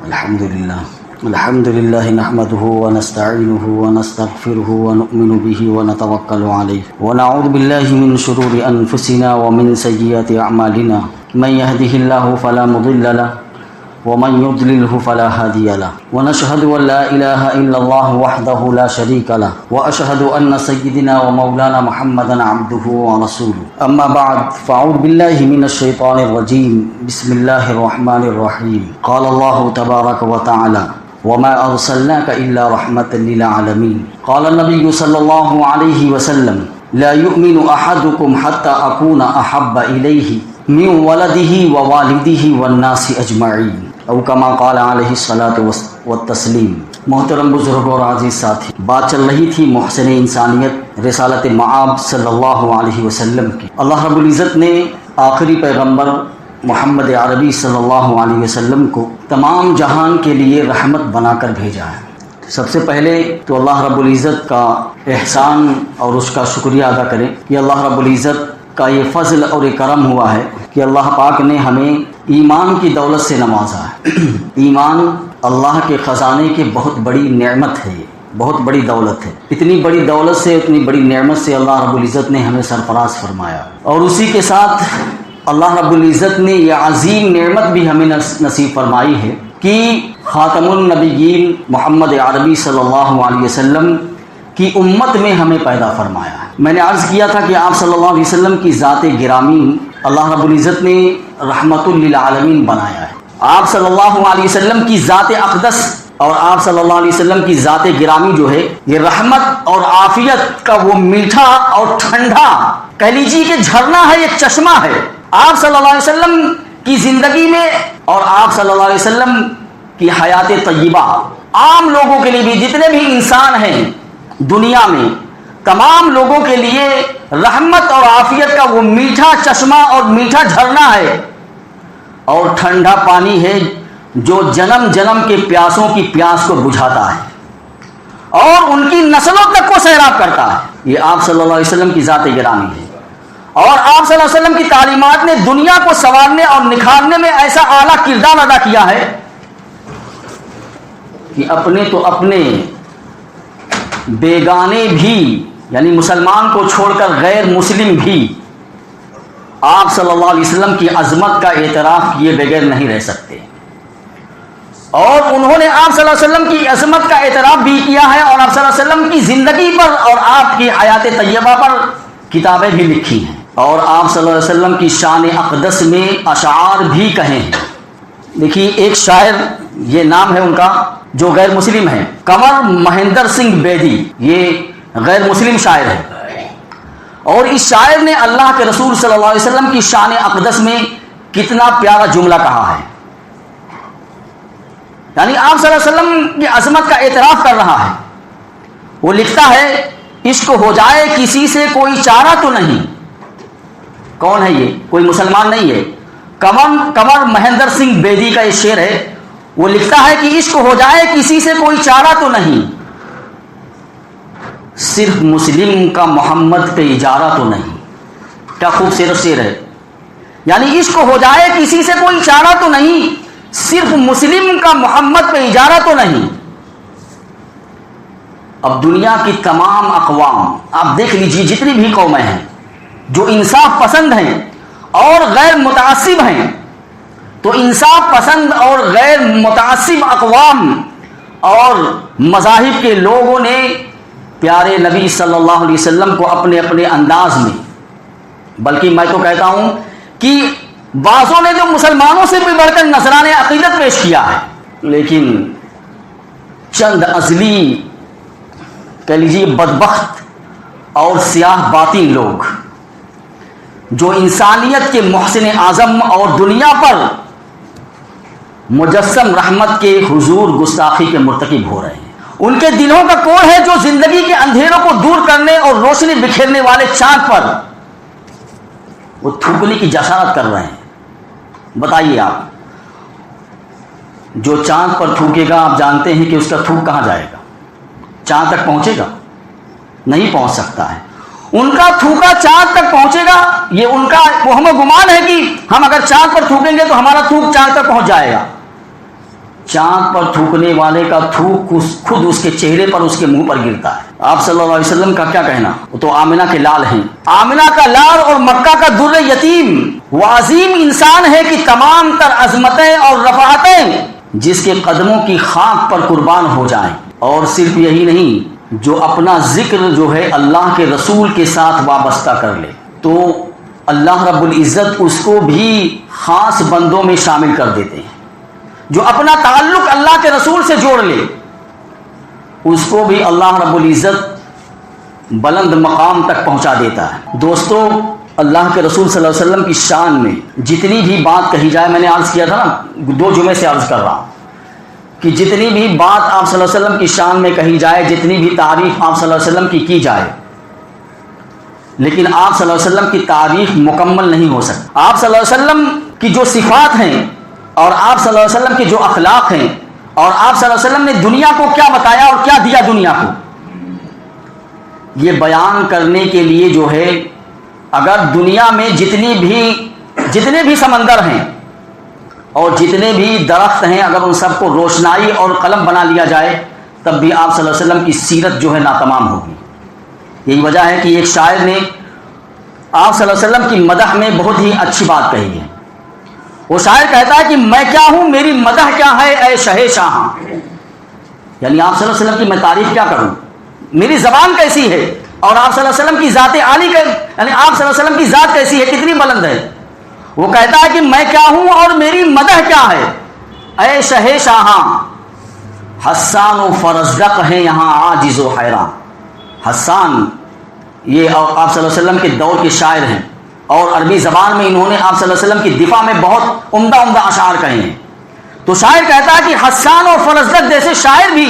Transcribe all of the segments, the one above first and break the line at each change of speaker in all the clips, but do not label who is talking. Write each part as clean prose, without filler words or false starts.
الحمد لله نحمده ونستعينه ونستغفره ونؤمن به ونتوكل عليه ونعوذ بالله من شرور أنفسنا ومن سيئات أعمالنا من يهده الله فلا مضل له ومن يضلله فلا هادي له ونشهد أن لا إله إلا الله وحده لا شريك له وأشهد أن سيدنا ومولانا محمدا عبده ورسوله أما بعد فأعوذ بالله من الشيطان الرجيم بسم الله الرحمن الرحيم قال الله تبارك وتعالى وما أرسلناك إلا رحمة للعالمين قال النبي صلى الله عليه وسلم لا يؤمن أحدكم حتى أكون أحب إليه من ولده ووالده والناس أجمعين او کما قال علیہ الصلاۃ والتسلیم۔ محترم بزرگ اور عزیز ساتھی، بات چل رہی تھی محسن انسانیت رسالت مآب صلی اللہ علیہ وسلم کی۔ اللہ رب العزت نے آخری پیغمبر محمد عربی صلی اللہ علیہ وسلم کو تمام جہان کے لیے رحمت بنا کر بھیجا ہے۔ سب سے پہلے تو اللہ رب العزت کا احسان اور اس کا شکریہ ادا کریں کہ اللہ رب العزت کا یہ فضل اور یہ کرم ہوا ہے کہ اللہ پاک نے ہمیں ایمان کی دولت سے نوازا ہے۔ ایمان اللہ کے خزانے کی بہت بڑی نعمت ہے، بہت بڑی دولت ہے۔ اتنی بڑی دولت سے، اتنی بڑی نعمت سے اللہ رب العزت نے ہمیں سرفراز فرمایا، اور اسی کے ساتھ اللہ رب العزت نے یہ عظیم نعمت بھی ہمیں نصیب فرمائی ہے کہ خاتم النبیین محمد عربی صلی اللہ علیہ وسلم کی امت میں ہمیں پیدا فرمایا ہے۔ میں نے عرض کیا تھا کہ آپ صلی اللہ علیہ وسلم کی ذات گرامی اللہ رب العزت نے رحمت للعالمین بنایا ہے۔ آپ صلی اللہ علیہ وسلم کی ذات اقدس اور آپ صلی اللہ علیہ وسلم کی ذات گرامی جو ہے، یہ رحمت اور عافیت کا وہ میٹھا اور ٹھنڈا کہہ لیجیے کہ جھرنا ہے، یہ چشمہ ہے۔ آپ صلی اللہ علیہ وسلم کی زندگی میں اور آپ صلی اللہ علیہ وسلم کی حیات طیبہ عام لوگوں کے لیے بھی، جتنے بھی انسان ہیں دنیا میں، تمام لوگوں کے لیے رحمت اور عافیت کا وہ میٹھا چشمہ اور میٹھا جھرنا ہے اور ٹھنڈا پانی ہے جو جنم جنم کے پیاسوں کی پیاس کو بجھاتا ہے اور ان کی نسلوں تک کو سیراب کرتا ہے۔ یہ آپ صلی اللہ علیہ وسلم کی ذات گرامی ہے، اور آپ صلی اللہ علیہ وسلم کی تعلیمات نے دنیا کو سنوارنے اور نکھارنے میں ایسا اعلیٰ کردار ادا کیا ہے کہ اپنے تو اپنے بیگانے بھی، یعنی مسلمان کو چھوڑ کر غیر مسلم بھی آپ صلی اللہ علیہ وسلم کی عظمت کا اعتراف کیے بغیر نہیں رہ سکتے، اور انہوں نے آپ صلی اللہ علیہ وسلم کی عظمت کا اعتراف بھی کیا ہے، اور آپ صلی اللہ علیہ وسلم کی زندگی پر اور آپ کی حیات طیبہ پر کتابیں بھی لکھی ہیں، اور آپ صلی اللہ علیہ وسلم کی شان اقدس میں اشعار بھی کہے ہیں۔ دیکھیے، ایک شاعر، یہ نام ہے ان کا جو غیر مسلم ہے، کنور مہندر سنگھ بیدی، یہ غیر مسلم شاعر ہے، اور اس شاعر نے اللہ کے رسول صلی اللہ علیہ وسلم کی شان اقدس میں کتنا پیارا جملہ کہا ہے، یعنی آپ صلی اللہ علیہ وسلم کی عظمت کا اعتراف کر رہا ہے۔ وہ لکھتا ہے، عشق ہو جائے کسی سے کوئی چارہ تو نہیں۔ کون ہے یہ؟ کوئی مسلمان نہیں ہے، کنور مہندر سنگھ بیدی کا یہ شعر ہے۔ وہ لکھتا ہے کہ عشق ہو جائے کسی سے کوئی چارہ تو نہیں، صرف مسلم کا محمد پہ اجارہ تو نہیں۔ کیا خوبصورت شعر ہے، یعنی عشق ہو جائے کسی سے کوئی چارہ تو نہیں، صرف مسلم کا محمد پہ اجارہ تو نہیں۔ اب دنیا کی تمام اقوام آپ دیکھ لیجیے، جتنی بھی قومیں ہیں جو انصاف پسند ہیں اور غیر متعصب ہیں، تو انصاف پسند اور غیر متعصب اقوام اور مذاہب کے لوگوں نے پیارے نبی صلی اللہ علیہ وسلم کو اپنے اپنے انداز میں، بلکہ میں تو کہتا ہوں کہ بعضوں نے جو مسلمانوں سے بھی بڑھ کر نذرانہ عقیدت پیش کیا ہے، لیکن چند ازلی کہہ لیجیے بدبخت اور سیاہ باطن لوگ جو انسانیت کے محسن اعظم اور دنیا پر مجسم رحمت کے حضور گستاخی کے مرتکب ہو رہے ہیں، ان کے دلوں کا کوڑ ہے جو زندگی کے اندھیروں کو دور کرنے اور روشنی بکھیرنے والے چاند پر وہ تھوکنے کی جسارت کر رہے ہیں۔ بتائیے، آپ جو چاند پر تھوکے گا، آپ جانتے ہیں کہ اس کا تھوک کہاں جائے گا؟ چاند تک پہنچے گا؟ نہیں پہنچ سکتا ہے۔ ان کا تھوکا چاند تک پہنچے گا، یہ ان کا وہم و گمان ہے کہ ہم اگر چاند پر تھوکیں گے تو ہمارا تھوک چاند تک پہنچ جائے گا۔ چاند پر تھوکنے والے کا تھوک خود اس کے چہرے پر اس کے منہ پر گرتا ہے۔ آپ صلی اللہ علیہ وسلم کا کیا کہنا، وہ تو آمنہ کے لال ہیں، آمنہ کا لال اور مکہ کا در یتیم، وہ عظیم انسان ہے کہ تمام تر عظمتیں اور رفعتیں جس کے قدموں کی خاک پر قربان ہو جائیں۔ اور صرف یہی نہیں، جو اپنا ذکر جو ہے اللہ کے رسول کے ساتھ وابستہ کر لے تو اللہ رب العزت اس کو بھی خاص بندوں میں شامل کر دیتے ہیں۔ جو اپنا تعلق اللہ کے رسول سے جوڑ لے اس کو بھی اللہ رب العزت بلند مقام تک پہنچا دیتا ہے۔ دوستو، اللہ کے رسول صلی اللہ علیہ وسلم کی شان میں جتنی بھی بات کہی جائے، میں نے عرض کیا تھا نا، 2 جمعے سے عرض کر رہا ہوں کہ جتنی بھی بات آپ صلی اللہ علیہ وسلم کی شان میں کہی جائے، جتنی بھی تعریف آپ صلی اللہ علیہ وسلم کی جائے، لیکن آپ صلی اللہ علیہ وسلم کی تعریف مکمل نہیں ہو سکتی۔ آپ صلی اللہ علیہ وسلم کی جو صفات ہیں اور آپ صلی اللہ علیہ وسلم کے جو اخلاق ہیں اور آپ صلی اللہ علیہ وسلم نے دنیا کو کیا بتایا اور کیا دیا دنیا کو، یہ بیان کرنے کے لیے جو ہے اگر دنیا میں جتنے بھی سمندر ہیں اور جتنے بھی درخت ہیں، اگر ان سب کو روشنائی اور قلم بنا لیا جائے تب بھی آپ صلی اللہ علیہ وسلم کی سیرت جو ہے ناتمام ہوگی۔ یہی وجہ ہے کہ ایک شاعر نے آپ صلی اللہ علیہ وسلم کی مدح میں بہت ہی اچھی بات کہی ہے۔ وہ شاعر کہتا ہے کہ میں کیا ہوں، میری مدح کیا ہے اے شہ شاہ، یعنی آپ صلی اللہ علیہ وسلم کی میں تعریف کیا کروں، میری زبان کیسی ہے، اور آپ صلی اللہ علیہ وسلم کی ذات عالی یعنی آپ صلی اللہ علیہ وسلم کی ذات کیسی ہے، کتنی بلند ہے۔ وہ کہتا ہے کہ میں کیا ہوں اور میری مدح کیا ہے اے شہ شاہاں، حسان و فرزدق ہیں یہاں عاجز و حیران۔ حسان یہ آپ صلی اللہ علیہ وسلم کے دور کے شاعر ہیں اور عربی زبان میں انہوں نے آپ صلی اللہ علیہ وسلم کی دفاع میں بہت عمدہ اشعار کہے ہیں۔ تو شاعر کہتا ہے کہ حسان اور فرزدق جیسے شاعر بھی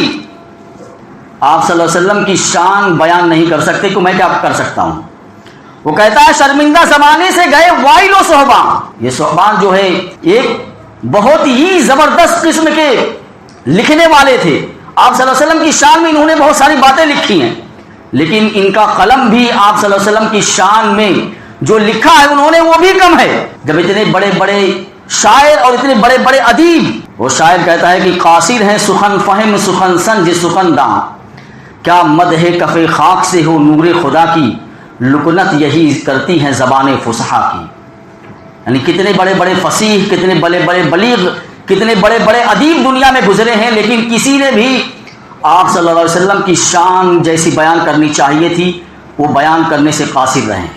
آپ صلی اللہ علیہ وسلم کی شان بیان نہیں کر سکتے کہ میں کیا کر سکتا ہوں۔ وہ کہتا ہے شرمندہ زمانے سے گئے وائل و صحبان، یہ صحبان جو ہے ایک بہت ہی زبردست قسم کے لکھنے والے تھے۔ آپ صلی اللہ علیہ وسلم کی شان میں انہوں نے بہت ساری باتیں لکھی ہیں، لیکن ان کا قلم بھی آپ صلی اللہ علیہ وسلم کی شان میں جو لکھا ہے انہوں نے وہ بھی کم ہے۔ جب اتنے بڑے بڑے شاعر اور اتنے بڑے بڑے ادیب، وہ شاعر کہتا ہے کہ قاصر ہیں سخن فہم سخن سنج سخن داں، کیا مدح کف خاک سے ہو نور خدا کی، لکنت یہی کرتی ہیں زبان فصحا کی۔ یعنی کتنے بڑے بڑے فصیح، کتنے بڑے بڑے بلیغ، کتنے بڑے بڑے ادیب دنیا میں گزرے ہیں، لیکن کسی نے بھی آپ صلی اللہ علیہ وسلم کی شان جیسی بیان کرنی چاہیے تھی وہ بیان کرنے سے قاصر رہے۔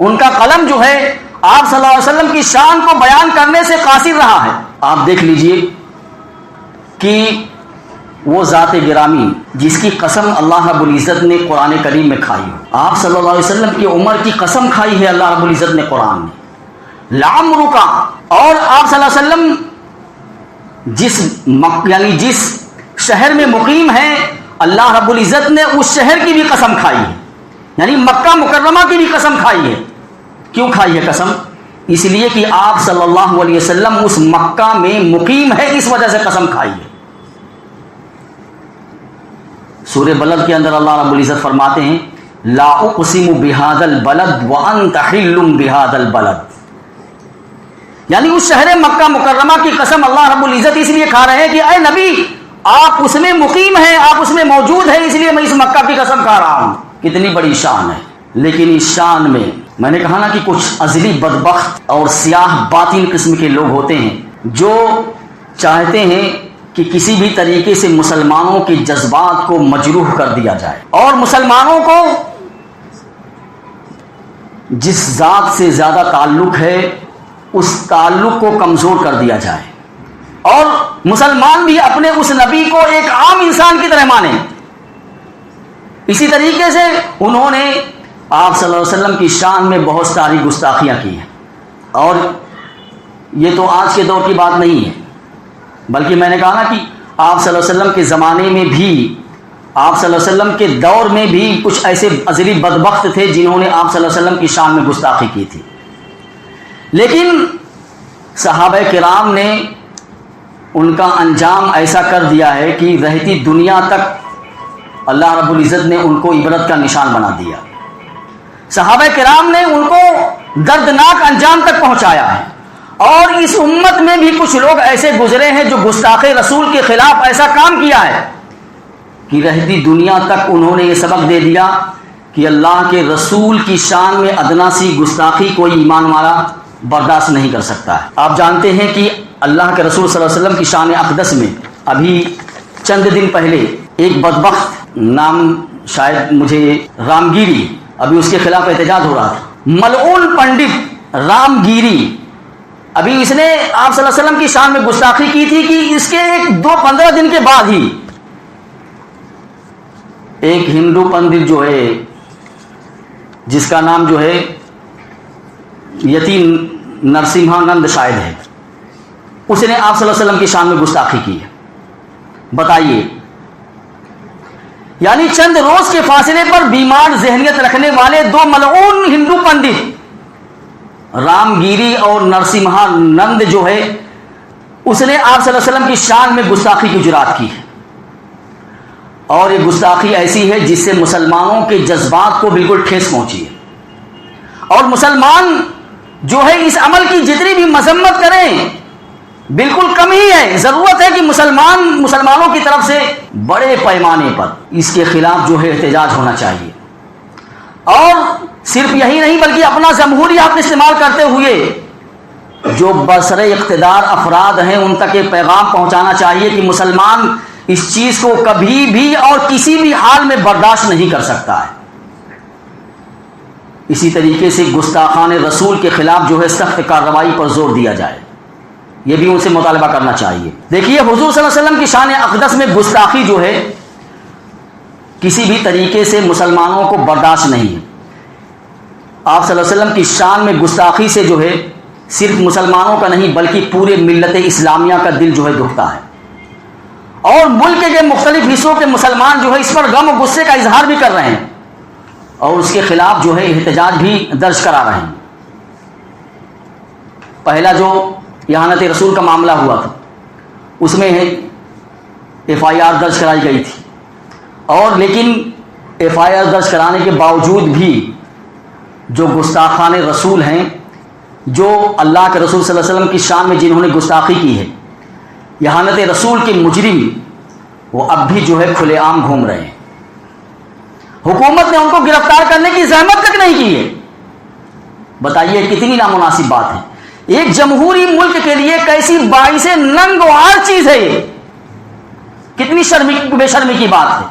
ان کا قلم جو ہے آپ صلی اللہ علیہ وسلم کی شان کو بیان کرنے سے قاصر رہا ہے۔ آپ دیکھ لیجئے کہ وہ ذات گرامی جس کی قسم اللہ رب العزت نے قرآن کریم میں کھائی ہو، آپ صلی اللہ علیہ وسلم کی عمر کی قسم کھائی ہے اللہ رب العزت نے قرآن میں، لعمرک، اور آپ صلی اللہ علیہ وسلم جس شہر میں مقیم ہیں اللہ رب العزت نے اس شہر کی بھی قسم کھائی ہے، یعنی مکہ مکرمہ کی بھی قسم کھائی ہے۔ کیوں کھائی ہے قسم؟ اس لیے کہ آپ صلی اللہ علیہ وسلم اس مکہ میں مقیم ہے، اس وجہ سے قسم کھائی ہے۔ سورہ بلد کے اندر اللہ رب العزت فرماتے ہیں لا اقسم بہذا البلد وانت حل بہذا البلد، یعنی اس شہر مکہ مکرمہ کی قسم اللہ رب العزت اس لیے کھا رہے ہیں کہ اے نبی آپ اس میں مقیم ہیں، آپ اس میں موجود ہیں، اس لیے میں اس مکہ کی قسم کھا رہا ہوں۔ کتنی بڑی شان ہے، لیکن اس شان میں نے کہا نا کہ کچھ ازلی بدبخت اور سیاہ باطن قسم کے لوگ ہوتے ہیں جو چاہتے ہیں کہ کسی بھی طریقے سے مسلمانوں کے جذبات کو مجروح کر دیا جائے اور مسلمانوں کو جس ذات سے زیادہ تعلق ہے اس تعلق کو کمزور کر دیا جائے، اور مسلمان بھی اپنے اس نبی کو ایک عام انسان کی طرح مانے۔ اسی طریقے سے انہوں نے آپ صلی اللہ علیہ وسلم کی شان میں بہت ساری گستاخیاں کی ہیں، اور یہ تو آج کے دور کی بات نہیں ہے، بلکہ میں نے کہا نا کہ آپ صلی اللہ علیہ وسلم کے زمانے میں بھی، آپ صلی اللہ علیہ وسلم کے دور میں بھی کچھ ایسے ازلی بدبخت تھے جنہوں نے آپ صلی اللہ علیہ وسلم کی شان میں گستاخی کی تھی، لیکن صحابہ کرام نے ان کا انجام ایسا کر دیا ہے کہ رہتی دنیا تک اللہ رب العزت نے ان کو عبرت کا نشان بنا دیا۔ صحابہ کرام نے ان کو دردناک انجام تک پہنچایا ہے، اور اس امت میں بھی کچھ لوگ ایسے گزرے ہیں جو گستاخ رسول کے خلاف ایسا کام کیا ہے کہ رہتی دنیا تک انہوں نے یہ سبق دے دیا کہ اللہ کے رسول کی شان میں ادنا سی گستاخی کوئی ایمان والا برداشت نہیں کر سکتا ہے۔ آپ جانتے ہیں کہ اللہ کے رسول صلی اللہ علیہ وسلم کی شان اقدس میں ابھی چند دن پہلے ایک بدبخت، نام شاید مجھے رام گیری، ابھی اس کے خلاف احتجاج ہو رہا تھا، ملعون پنڈت رام گیری، ابھی اس نے آپ صلی اللہ علیہ وسلم کی شان میں گستاخی کی تھی کہ اس کے 15 دن کے بعد ہی ایک ہندو پنڈت جو ہے جس کا نام جو ہے یتی نرسمہانند شاید ہے، اس نے آپ صلی اللہ علیہ وسلم کی شان میں گستاخی کی ہے۔ بتائیے، یعنی چند روز کے فاصلے پر بیمار ذہنیت رکھنے والے دو ملعون ہندو پنڈت رام گیری اور نرسمہانند جو ہے، اس نے آپ صلی اللہ علیہ وسلم کی شان میں گستاخی کی جرات کی ہے، اور یہ گستاخی ایسی ہے جس سے مسلمانوں کے جذبات کو بالکل ٹھیس پہنچی ہے، اور مسلمان جو ہے اس عمل کی جتنی بھی مذمت کریں بالکل کم ہی ہے۔ ضرورت ہے کہ مسلمانوں کی طرف سے بڑے پیمانے پر اس کے خلاف جو ہے احتجاج ہونا چاہیے، اور صرف یہی نہیں بلکہ اپنا جمہوری حق استعمال کرتے ہوئے جو برسر اقتدار افراد ہیں ان تک یہ پیغام پہنچانا چاہیے کہ مسلمان اس چیز کو کبھی بھی اور کسی بھی حال میں برداشت نہیں کر سکتا ہے۔ اسی طریقے سے گستاخان رسول کے خلاف جو ہے سخت کارروائی پر زور دیا جائے، یہ بھی ان سے مطالبہ کرنا چاہیے۔ دیکھیے، حضور صلی اللہ علیہ وسلم کی شان اقدس میں گستاخی جو ہے کسی بھی طریقے سے مسلمانوں کو برداشت نہیں ہے۔ آپ صلی اللہ علیہ وسلم کی شان میں گستاخی سے جو ہے صرف مسلمانوں کا نہیں بلکہ پورے ملت اسلامیہ کا دل جو ہے دکھتا ہے، اور ملک کے مختلف حصوں کے مسلمان جو ہے اس پر غم و غصے کا اظہار بھی کر رہے ہیں، اور اس کے خلاف جو ہے احتجاج بھی درج کرا رہے ہیں۔ پہلا جو اہانت رسول کا معاملہ ہوا تھا اس میں FIR درج کرائی گئی تھی، اور لیکن FIR درج کرانے کے باوجود بھی جو گستاخان رسول ہیں، جو اللہ کے رسول صلی اللہ علیہ وسلم کی شان میں جنہوں نے گستاخی کی ہے، اہانت رسول کے مجرم، وہ اب بھی جو ہے کھلے عام گھوم رہے ہیں۔ حکومت نے ان کو گرفتار کرنے کی زحمت تک نہیں کی ہے۔ بتائیے کتنی نامناسب بات ہے۔ ایک جمہوری ملک کے لیے کیسی باعث ننگ و عار چیز ہے یہ، کتنی بے شرمی کی بات ہے۔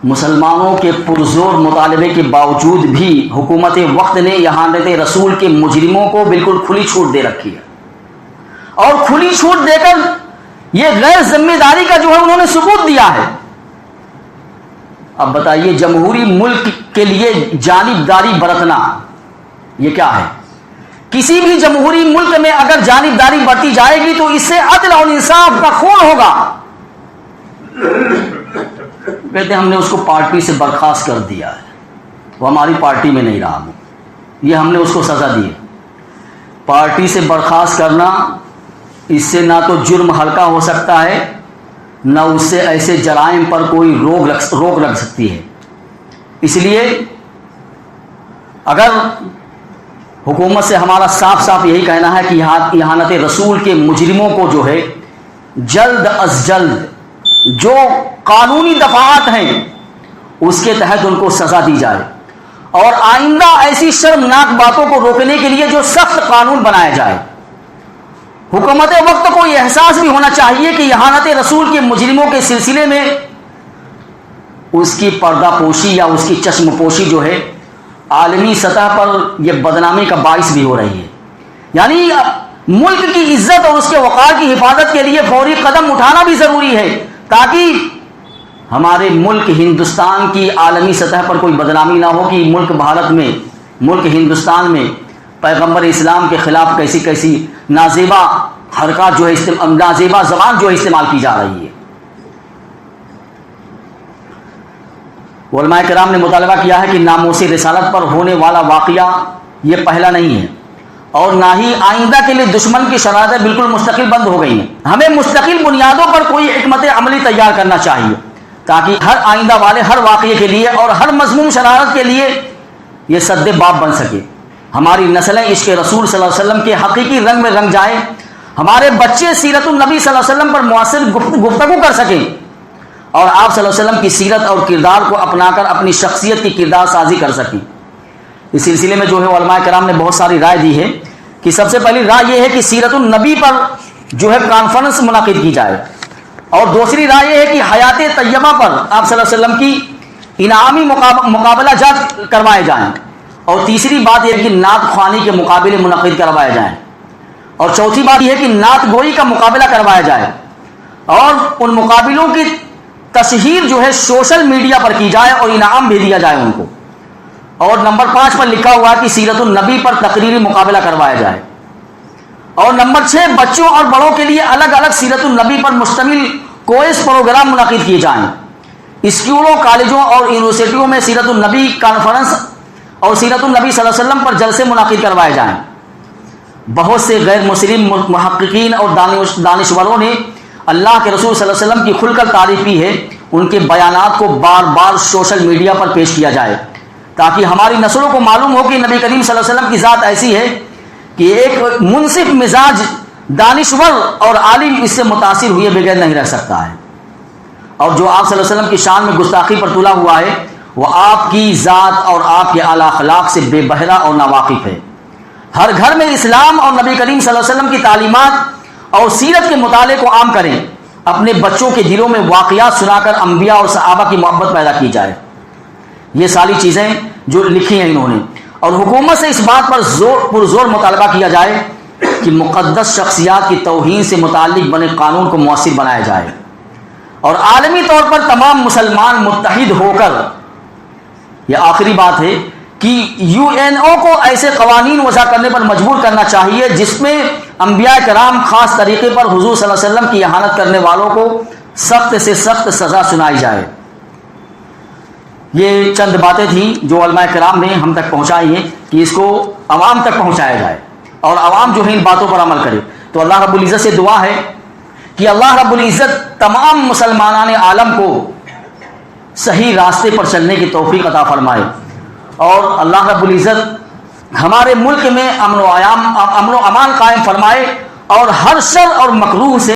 مسلمانوں کے پرزور مطالبے کے باوجود بھی حکومت وقت نے اہانت رسول کے مجرموں کو بالکل کھلی چھوٹ دے رکھی ہے، اور کھلی چھوٹ دے کر یہ غیر ذمہ داری کا جو ہے انہوں نے ثبوت دیا ہے۔ اب بتائیے، جمہوری ملک کے لیے جانبداری برتنا یہ کیا ہے؟ کسی بھی جمہوری ملک میں اگر جانبداری برتی جائے گی تو اس سے عدل اور انصاف کا خون ہوگا۔ کہتے ہیں ہم نے اس کو پارٹی سے برخاست کر دیا ہے، وہ ہماری پارٹی میں نہیں رہا، یہ ہم نے اس کو سزا دی ہے۔ پارٹی سے برخاست کرنا، اس سے نہ تو جرم ہلکا ہو سکتا ہے، نہ اس سے ایسے جرائم پر کوئی روک لگ سکتی ہے۔ اس لیے اگر حکومت سے ہمارا صاف صاف یہی کہنا ہے کہ اہانت رسول کے مجرموں کو جو ہے جلد از جلد جو قانونی دفعات ہیں اس کے تحت ان کو سزا دی جائے، اور آئندہ ایسی شرمناک باتوں کو روکنے کے لیے جو سخت قانون بنایا جائے۔ حکومت وقت کو یہ احساس بھی ہونا چاہیے کہ اہانت رسول کے مجرموں کے سلسلے میں اس کی پردہ پوشی یا اس کی چشم پوشی جو ہے عالمی سطح پر یہ بدنامی کا باعث بھی ہو رہی ہے۔ یعنی ملک کی عزت اور اس کے وقار کی حفاظت کے لیے فوری قدم اٹھانا بھی ضروری ہے، تاکہ ہمارے ملک ہندوستان کی عالمی سطح پر کوئی بدنامی نہ ہو کہ ملک بھارت میں، ملک ہندوستان میں پیغمبر اسلام کے خلاف کیسی کیسی نازیبا حرکات جو ہے، نازیبا زبان جو ہے استعمال کی جا رہی ہے۔ علماء کرام نے مطالبہ کیا ہے کہ ناموس رسالت پر ہونے والا واقعہ یہ پہلا نہیں ہے، اور نہ ہی آئندہ کے لیے دشمن کی شرائطیں بالکل مستقل بند ہو گئی ہیں۔ ہمیں مستقل بنیادوں پر کوئی حکمت عملی تیار کرنا چاہیے، تاکہ ہر آئندہ والے ہر واقعے کے لیے اور ہر مضمون شرارت کے لیے یہ سد باب بن سکے۔ ہماری نسلیں عشق رسول صلی اللہ علیہ وسلم کے حقیقی رنگ میں رنگ جائیں، ہمارے بچے سیرت النبی صلی اللہ علیہ وسلم پر مؤثر گفتگو کر سکیں، اور آپ صلی اللہ علیہ وسلم کی سیرت اور کردار کو اپنا کر اپنی شخصیت کی کردار سازی کر سکیں۔ اس سلسلے میں جو ہے علماء کرام نے بہت ساری رائے دی ہے کہ سب سے پہلی رائے یہ ہے کہ سیرت النبی پر جو ہے کانفرنس منعقد کی جائے، اور دوسری رائے یہ ہے کہ حیات طیبہ پر آپ صلی اللہ علیہ وسلم کی انعامی مقابلہ جات کروائے جائیں، اور تیسری بات یہ ہے کہ نعت خوانی کے مقابلے منعقد کروائے جائیں، اور چوتھی بات یہ ہے کہ نعت گوئی کا مقابلہ کروایا جائے، اور ان مقابلوں کی تشہیر جو ہے سوشل میڈیا پر کی جائے اور انعام بھی دیا جائے ان کو۔ اور نمبر 5 پر لکھا ہوا ہے کہ سیرت النبی پر تقریری مقابلہ کروایا جائے، اور نمبر 6 بچوں اور بڑوں کے لیے الگ الگ سیرت النبی پر مشتمل کوئز پروگرام منعقد کیے جائیں۔ اسکولوں، کالجوں اور یونیورسٹیوں میں سیرت النبی کانفرنس اور سیرت النبی صلی اللہ علیہ وسلم پر جلسے منعقد کروائے جائیں۔ بہت سے غیر مسلم محققین اور دانشوروں نے اللہ کے رسول صلی اللہ علیہ وسلم کی کھل کر تعریف کی ہے، ان کے بیانات کو بار بار سوشل میڈیا پر پیش کیا جائے تاکہ ہماری نسلوں کو معلوم ہو کہ نبی کریم صلی اللہ علیہ وسلم کی ذات ایسی ہے کہ ایک منصف مزاج دانشور اور عالم اس سے متاثر ہوئے بغیر نہیں رہ سکتا ہے، اور جو آپ صلی اللہ علیہ وسلم کی شان میں گستاخی پر تلا ہوا ہے وہ آپ کی ذات اور آپ کے اعلیٰ اخلاق سے بے بہرہ اور ناواقف ہے۔ ہر گھر میں اسلام اور نبی کریم صلی اللہ علیہ وسلم کی تعلیمات اور سیرت کے مطالعے کو عام کریں، اپنے بچوں کے دلوں میں واقعات سنا کر انبیاء اور صحابہ کی محبت پیدا کی جائے۔ یہ ساری چیزیں جو لکھی ہیں انہوں نے، اور حکومت سے اس بات پر پرزور مطالبہ کیا جائے کہ مقدس شخصیات کی توہین سے متعلق بنے قانون کو مؤثر بنایا جائے، اور عالمی طور پر تمام مسلمان متحد ہو کر، یہ آخری بات ہے کہ UN کو ایسے قوانین وضع کرنے پر مجبور کرنا چاہیے جس میں انبیاء کرام خاص طریقے پر حضور صلی اللہ علیہ وسلم کی اہانت کرنے والوں کو سخت سے سخت سزا سنائی جائے۔ یہ چند باتیں تھیں جو علماء کرام نے ہم تک پہنچائی ہیں کہ اس کو عوام تک پہنچایا جائے، اور عوام جو ہے ان باتوں پر عمل کرے۔ تو اللہ رب العزت سے دعا ہے کہ اللہ رب العزت تمام مسلمانان عالم کو صحیح راستے پر چلنے کی توفیق عطا فرمائے، اور اللہ رب العزت ہمارے ملک میں امن و امان قائم فرمائے، اور ہر شر اور مکروہ سے